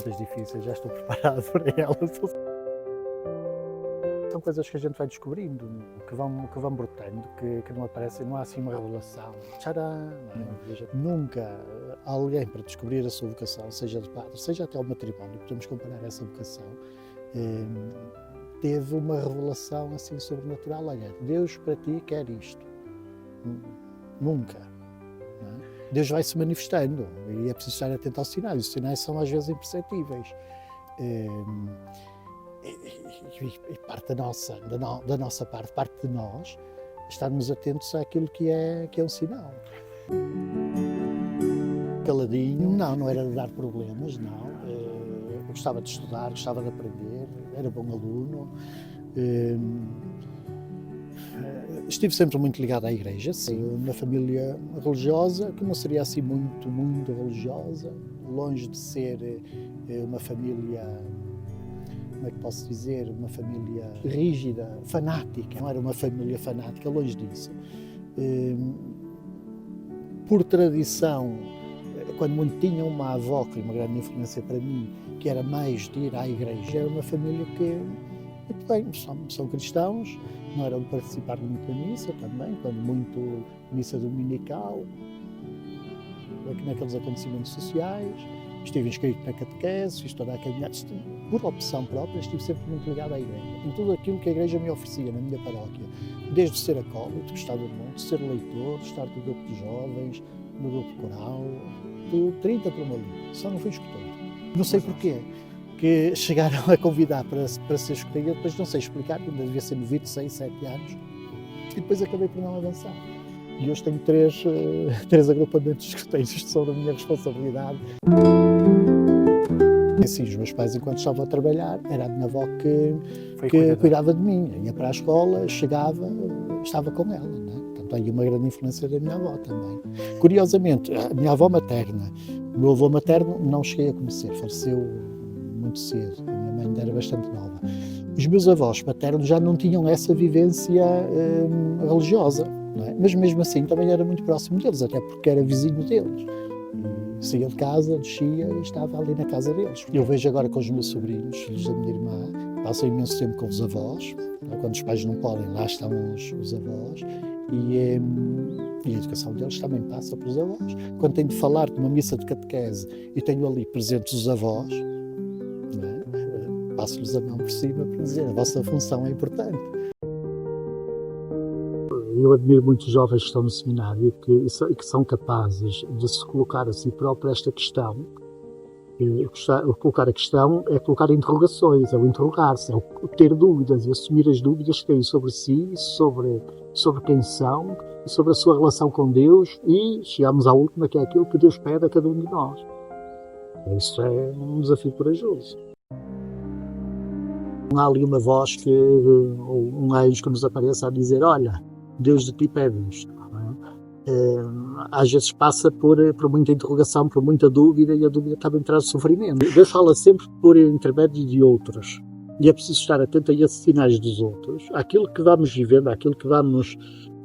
perguntas difíceis, já estou preparado para elas. São coisas que a gente vai descobrindo, que vão brotando, que não aparecem, não há assim uma revelação. Tcharam! Nunca alguém, para descobrir a sua vocação, seja de padre, seja até ao matrimónio, podemos comparar essa vocação, teve uma revelação assim sobrenatural. Olha, Deus para ti quer isto. Nunca. Não é? Deus vai se manifestando e é preciso estar atento aos sinais. Os sinais são às vezes imperceptíveis. E parte da nossa parte de nós, estarmos atentos àquilo que é um sinal. Caladinho, não era de dar problemas, não. Eu gostava de estudar, gostava de aprender, era bom aluno. Estive sempre muito ligado à igreja, uma família religiosa, que não seria assim muito religiosa, longe de ser uma família, como é que posso dizer, uma família rígida, fanática. Não era uma família fanática, longe disso. Por tradição, quando muito tinha uma avó, que foi uma grande influência para mim, que era mais de ir à igreja, era uma família que, muito bem, são cristãos, não eram de participar muito da missa também, quando muito missa dominical, naqueles acontecimentos sociais. Estive inscrito na catequese, fiz toda a caminhada, por opção própria, estive sempre muito ligado à igreja, em tudo aquilo que a igreja me oferecia na minha paróquia, desde ser acólito, gostava muito, ser leitor, estar no grupo de jovens, no grupo coral, tudo 30 por uma linha, só não fui escutar. Não sei porquê, que chegaram a convidar para ser escuteiro, depois não sei explicar, ainda devia ser novinho, 6, 7 anos, e depois acabei por não avançar. E hoje tenho três agrupamentos de escuteiros que são da minha responsabilidade. Assim, os meus pais, enquanto estavam a trabalhar, era a minha avó que cuidava de mim. Ia para a escola, chegava, estava com ela, né? Portanto, aí uma grande influência da minha avó também. Curiosamente, a minha avó materna, o meu avô materno não cheguei a conhecer, faleceu muito cedo, a minha mãe ainda era bastante nova. Os meus avós paternos já não tinham essa vivência religiosa, não é? Mas mesmo assim também era muito próximo deles, até porque era vizinho deles. E saía de casa, descia e estava ali na casa deles. Eu vejo agora com os meus sobrinhos, filhos da minha irmã, passam imenso tempo com os avós, quando os pais não podem, lá estão os avós, e a educação deles também passa pelos avós. Quando tenho de falar de uma missa de catequese e tenho ali presentes os avós, passo-lhes a mão por cima para dizer: a vossa função é importante. Eu admiro muitos jovens que estão no seminário e que são capazes de se colocar a si próprio esta questão. O colocar a questão é colocar interrogações, é o interrogar-se, é o ter dúvidas e assumir as dúvidas que têm sobre si, sobre quem são, sobre a sua relação com Deus, e chegamos à última, que é aquilo que Deus pede a cada um de nós. Isso é um desafio corajoso. Não há ali uma voz ou um anjo que nos apareça a dizer: olha, Deus de ti pede isto. Às vezes passa por muita interrogação, por muita dúvida, e a dúvida também traz sofrimento. Deus fala sempre por intermédio de outros, e é preciso estar atento a esses sinais dos outros, àquilo que vamos vivendo, àquilo que vamos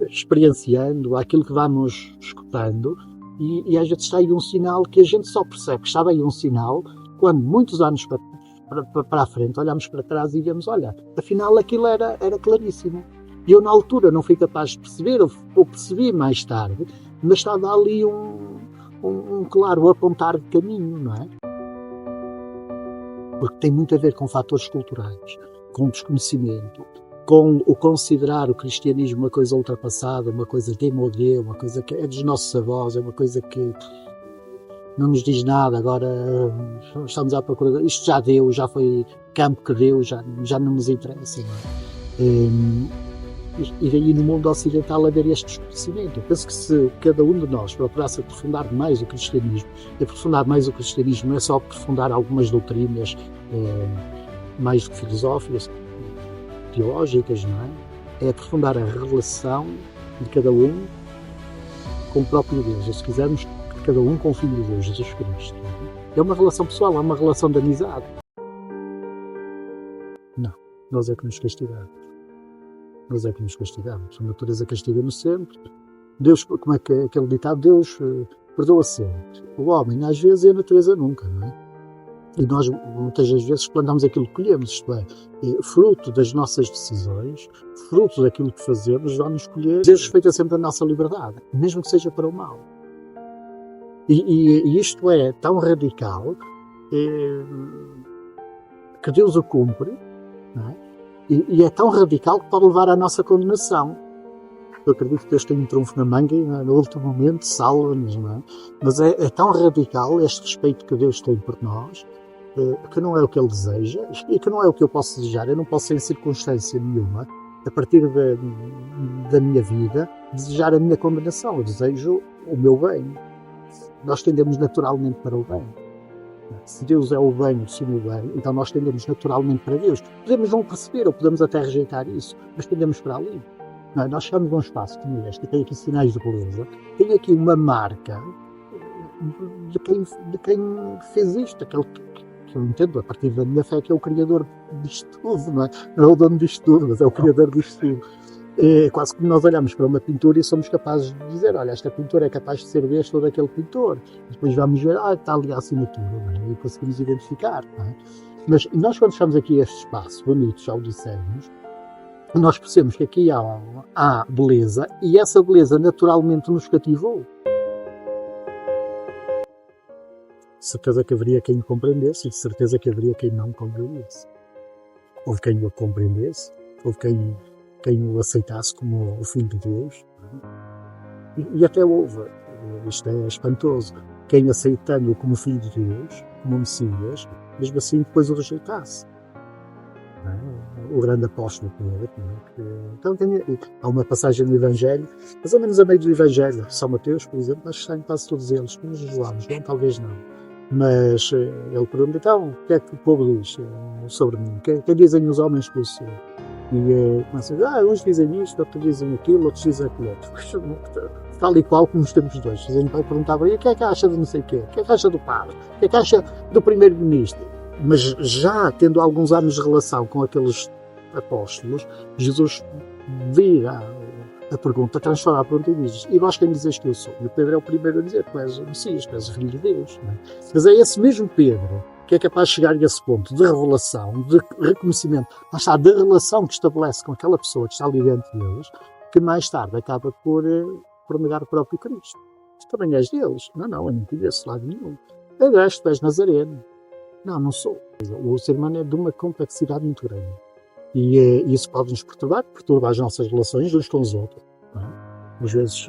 experienciando, àquilo que vamos escutando, e às vezes está aí um sinal que a gente só percebe que estava aí um sinal quando, muitos anos para a frente, olhamos para trás e vemos: olha, afinal aquilo era claríssimo. E eu na altura não fui capaz de perceber, ou percebi mais tarde, mas estava ali um claro apontar de caminho, não é? Porque tem muito a ver com fatores culturais, com desconhecimento, com o considerar o cristianismo uma coisa ultrapassada, uma coisa démodé, uma coisa que é dos nossos avós, é uma coisa que não nos diz nada, agora estamos à procura, isto já deu, já foi campo que deu, já não nos interessa. E daí no mundo ocidental haver este desconhecimento. Eu penso que se cada um de nós procurasse aprofundar mais o cristianismo, e aprofundar mais o cristianismo não é só aprofundar algumas doutrinas mais do que filosóficas, teológicas, não é? É aprofundar a relação de cada um com o próprio Deus, ou se quisermos, cada um com o Filho de Deus, Jesus Cristo. É uma relação pessoal, é uma relação de amizade. Não, nós é que nos castigamos. Nós é que nos castigamos. A natureza castiga-nos sempre. Deus, como é que é aquele ditado? Deus perdoa sempre. O homem, às vezes, e a natureza nunca, não é? E nós, muitas das vezes, plantamos aquilo que colhemos, isto é, fruto das nossas decisões, fruto daquilo que fazemos, vamos colher. Deus respeita sempre a nossa liberdade, mesmo que seja para o mal. E isto é tão radical que Deus o cumpre, não é? E é tão radical que pode levar à nossa condenação. Eu acredito que Deus tem um trunfo na manga e no último momento salva-nos, não é? Mas é tão radical este respeito que Deus tem por nós, que não é o que Ele deseja e que não é o que eu posso desejar. Eu não posso, em circunstância nenhuma, a partir da minha vida, desejar a minha condenação. Eu desejo o meu bem. Nós tendemos naturalmente para o bem. Se Deus é o bem, o sim o bem, então nós tendemos naturalmente para Deus. Podemos não perceber ou podemos até rejeitar isso, mas tendemos para ali. Não, nós chegamos a um espaço como este, tem aqui sinais de beleza, tem aqui uma marca de quem fez isto, aquele que eu entendo, a partir da minha fé, que é o Criador disto tudo, não é? Não é o dono disto tudo, mas é o Criador disto tudo. É quase que nós olhamos para uma pintura e somos capazes de dizer, olha, esta pintura é capaz de ser deste ou daquele pintor. E depois vamos ver, está ali a assinatura, não é? E conseguimos identificar, não é? Mas nós, quando estamos aqui a este espaço, bonito, já o dissemos, nós percebemos que aqui há beleza e essa beleza naturalmente nos cativou. De certeza que haveria quem o compreendesse e de certeza que haveria quem não compreendesse. Houve quem o compreendesse, houve quem o aceitasse como o Filho de Deus. E até houve, isto é espantoso, quem aceitando-o como Filho de Deus, como Messias, mesmo assim depois o rejeitasse. O grande apóstolo Pedro. Então há uma passagem no Evangelho, mais ou menos a meio do Evangelho, São Mateus, por exemplo, mas está em quase todos eles, uns Joãos, não, talvez não. Mas ele pergunta, então, o que é que o povo diz sobre mim? O que dizem os homens que eu sou? E começa a dizer, uns dizem isto, outros dizem aquilo, outros dizem aquilo outro. Tal e qual como nos tempos de hoje. O pai perguntava, e o que é que acha de não sei o quê? O que é que acha do padre? O que é que acha do primeiro-ministro? Mas já tendo alguns anos de relação com aqueles apóstolos, Jesus vira a pergunta, transforma a pergunta e diz, e vós quem dizes que eu sou? E o Pedro é o primeiro a dizer, tu és o Messias, tu és o Filho de Deus. Não é? Mas é esse mesmo Pedro que é capaz de chegar a esse ponto de revelação, de reconhecimento, lá está, da relação que estabelece com aquela pessoa que está ali dentro deles, que mais tarde acaba por negar o próprio Cristo. Tu também és deles. Não, eu não conheço lado nenhum. Aliás, tu és Nazareno. Não sou. O ser humano é de uma complexidade muito grande. E isso pode nos perturbar as nossas relações uns com os outros. Não é? Às vezes,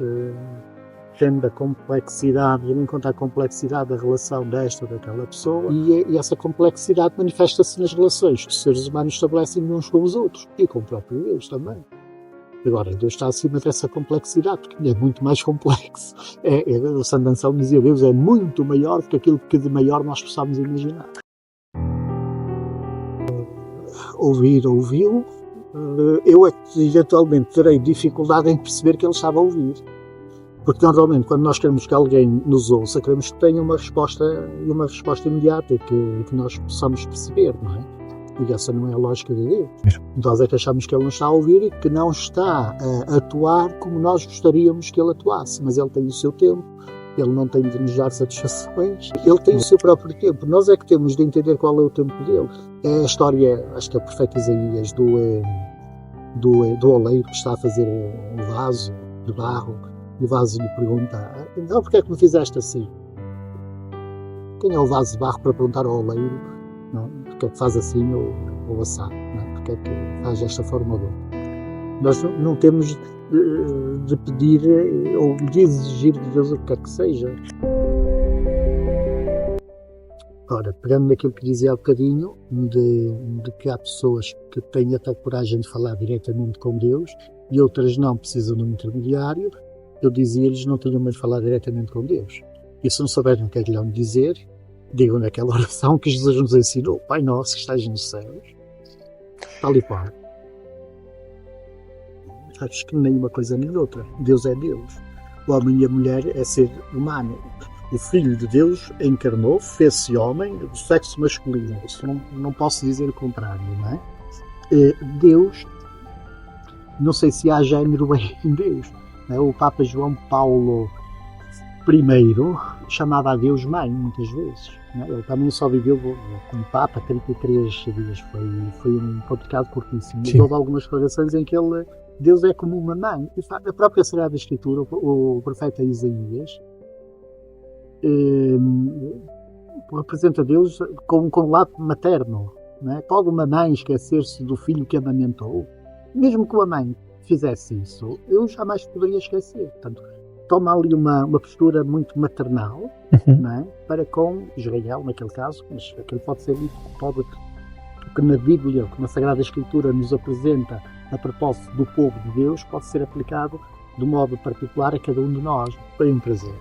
tendo a complexidade, tendo em conta a complexidade da relação desta ou daquela pessoa, e essa complexidade manifesta-se nas relações que os seres humanos estabelecem uns com os outros, e com o próprio Deus também. Agora, Deus está acima dessa complexidade, porque é muito mais complexo. O Santo Anselmo dizia, Deus é muito maior do que aquilo que de maior nós possamos imaginar. Ouviu, eu eventualmente terei dificuldade em perceber que ele estava a ouvir. Porque normalmente quando nós queremos que alguém nos ouça, queremos que tenha uma resposta imediata, que nós possamos perceber, não é? E essa não é a lógica de Deus. Nós é que achamos que ele não está a ouvir e que não está a atuar como nós gostaríamos que ele atuasse. Mas ele tem o seu tempo, ele não tem de nos dar satisfações, ele tem o seu próprio tempo. Nós é que temos de entender qual é o tempo dele. É a história, acho que é o profeta Isaías, do oleiro que está a fazer um vaso de barro, e o vaso lhe pergunta, então porquê é que me fizeste assim? Quem é o vaso de barro para perguntar ao oleiro, não, porque é que faz assim ou assado? Porque é que faz desta forma ou de outra? Nós não temos de pedir ou de exigir de Deus o que quer que seja. Ora, pegando naquilo que dizia há bocadinho, de que há pessoas que têm até coragem de falar diretamente com Deus e outras não, precisam de um intermediário, eu dizia-lhes não tenham medo de falar diretamente com Deus. E se não souberem o que é que lhe vão dizer, digam naquela oração que Jesus nos ensinou, Pai nosso que estás nos céus, tal e qual. Acho que nem uma coisa nem outra. Deus é Deus. O homem e a mulher é ser humano. O Filho de Deus encarnou, fez-se homem do sexo masculino. Isso não posso dizer o contrário, não é? Deus, não sei se há género em Deus. Não é? O Papa João Paulo primeiro chamava a Deus mãe, muitas vezes. Né? Ele também só viveu como Papa 33 dias, foi um pontificado curtíssimo. Mas houve algumas declarações em que Deus é como uma mãe. E, a própria Sagrada Escritura, o profeta Isaías, representa Deus com um lado materno. Né? Pode uma mãe esquecer-se do filho que amamentou? Mesmo que uma mãe fizesse isso, eu jamais poderia esquecer. Portanto, toma ali uma postura muito maternal, né, para com Israel, naquele caso, mas aquilo pode ser o que na Bíblia, o que na Sagrada Escritura nos apresenta a propósito do povo de Deus, pode ser aplicado de modo particular a cada um de nós. Foi um prazer.